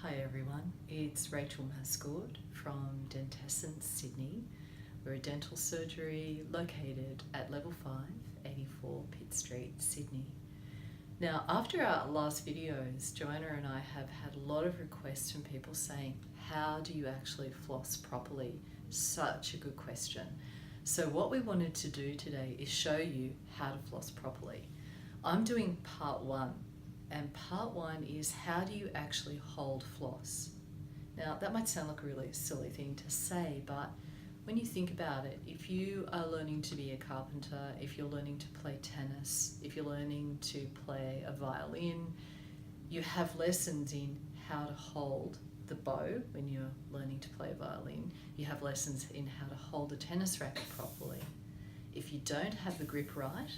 Hi everyone, it's Rachel Mascord from Dentessence, Sydney. We're a dental surgery located at level 5, 84 Pitt Street, Sydney. Now, after our last videos, Joanna and I have had a lot of requests from people saying, how do you actually floss properly? Such a good question. So what we wanted to do today is show you how to floss properly. I'm doing part 1. And part 1 is how do you actually hold floss? Now that might sound like a really silly thing to say, but when you think about it, if you are learning to be a carpenter, if you're learning to play tennis, if you're learning to play a violin, you have lessons in how to hold the bow when you're learning to play a violin. You have lessons in how to hold a tennis racket properly. If you don't have the grip right,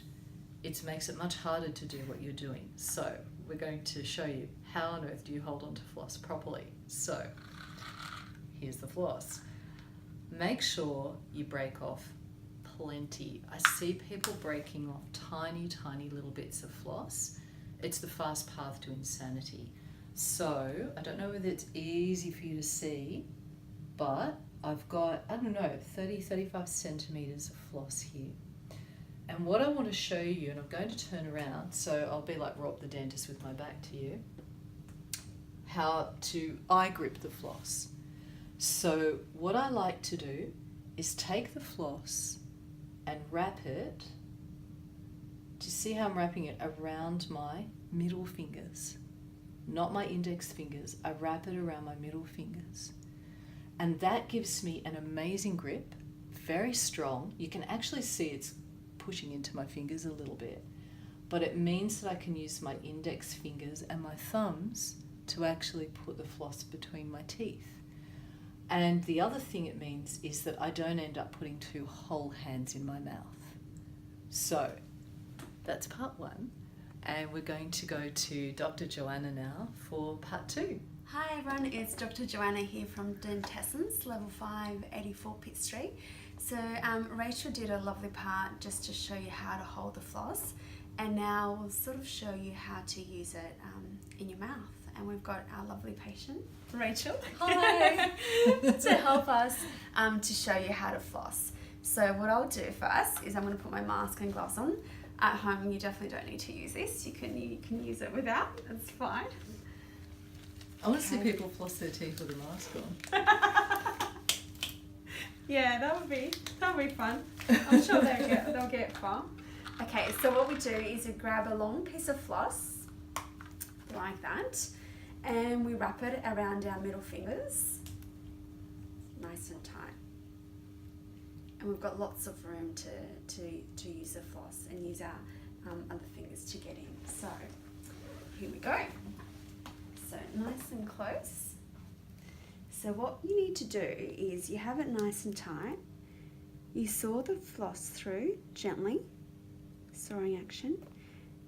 it makes it much harder to do what you're doing. So we're going to show you how on earth do you hold on to floss properly. So here's the floss. Make sure you break off plenty. I see people breaking off tiny little bits of floss. It's the fast path to insanity. So I don't know whether it's easy for you to see, but I've got, 30-35 centimeters of floss here. And what I want to show you, and I'm going to turn around, so I'll be like Rob the dentist with my back to you, how to eye grip the floss. So what I like to do is take the floss and wrap it. Do you see how I'm wrapping it around my middle fingers? Not my index fingers. I wrap it around my middle fingers. And that gives me an amazing grip, very strong. You can actually see it's pushing into my fingers a little bit, but it means that I can use my index fingers and my thumbs to actually put the floss between my teeth. And the other thing it means is that I don't end up putting 2 whole hands in my mouth. So that's part 1, and we're going to go to Dr. Joanna now for part 2. Hi everyone, it's Dr. Joanna here from Dentessence, level 5, 84 Pitt Street. So Rachel did a lovely part just to show you how to hold the floss, and now we'll sort of show you how to use it in your mouth. And we've got our lovely patient, Rachel, Hi. to help us to show you how to floss. So what I'll do first is I'm going to put my mask and gloves on. At home you definitely don't need to use this, you can use it without, it's fine. I want to see people floss their teeth with a mask on. Yeah, that would be fun. I'm sure they'll get fun. Okay, so what we do is we grab a long piece of floss, like that, and we wrap it around our middle fingers, nice and tight. And we've got lots of room to use the floss and use our other fingers to get in. So here we go. So nice and close. So what you need to do is you have it nice and tight. You saw the floss through gently, sawing action,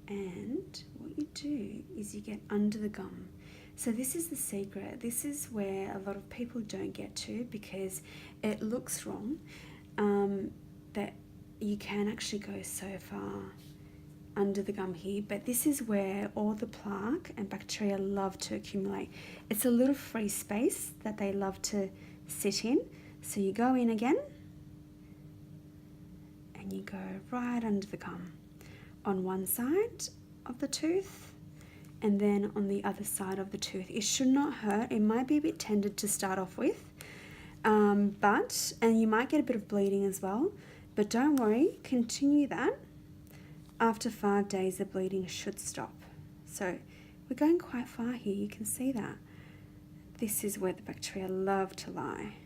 and what you do is you get under the gum. So this is the secret. This is where a lot of people don't get to because it looks wrong, that you can actually go so far under the gum here, but this is where all the plaque and bacteria love to accumulate. It's a little free space that they love to sit in. So you go in again and you go right under the gum on one side of the tooth and then on the other side of the tooth. It should not hurt. It might be a bit tender to start off with, and you might get a bit of bleeding as well, but don't worry, continue that. After 5 days, the bleeding should stop. So we're going quite far here, you can see that. This is where the bacteria love to lie.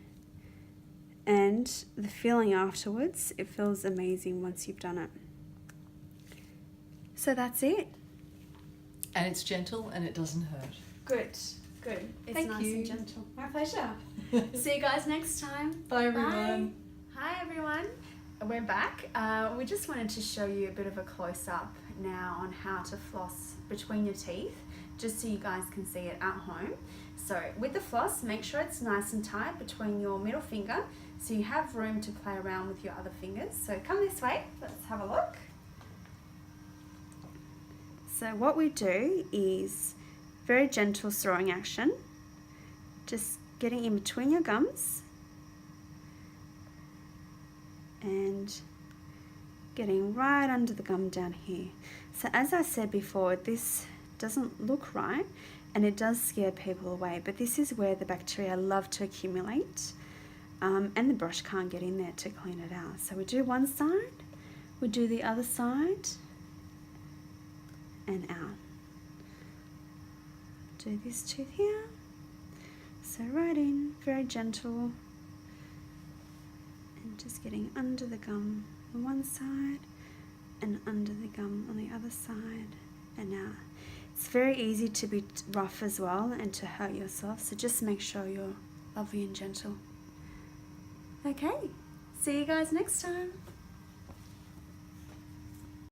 And the feeling afterwards, it feels amazing once you've done it. So that's it. And it's gentle and it doesn't hurt. Good. It's Thank nice you. and gentle. My pleasure. See you guys next time. Bye everyone. Bye. Hi everyone. We're back. We just wanted to show you a bit of a close-up now on how to floss between your teeth, just so you guys can see it at home. So with the floss, make sure it's nice and tight between your middle finger so you have room to play around with your other fingers. So come this way, let's have a look. So what we do is very gentle sawing action just getting in between your gums and getting right under the gum down here. So as I said before, this doesn't look right and it does scare people away, but this is where the bacteria love to accumulate, and the brush can't get in there to clean it out. So we do one side, we do the other side, and out. Do this tooth here, so right in, very gentle, and just getting under the gum on one side and under the gum on the other side, and out. It's very easy to be rough as well and to hurt yourself, so just make sure you're lovely and gentle. Okay, see you guys next time.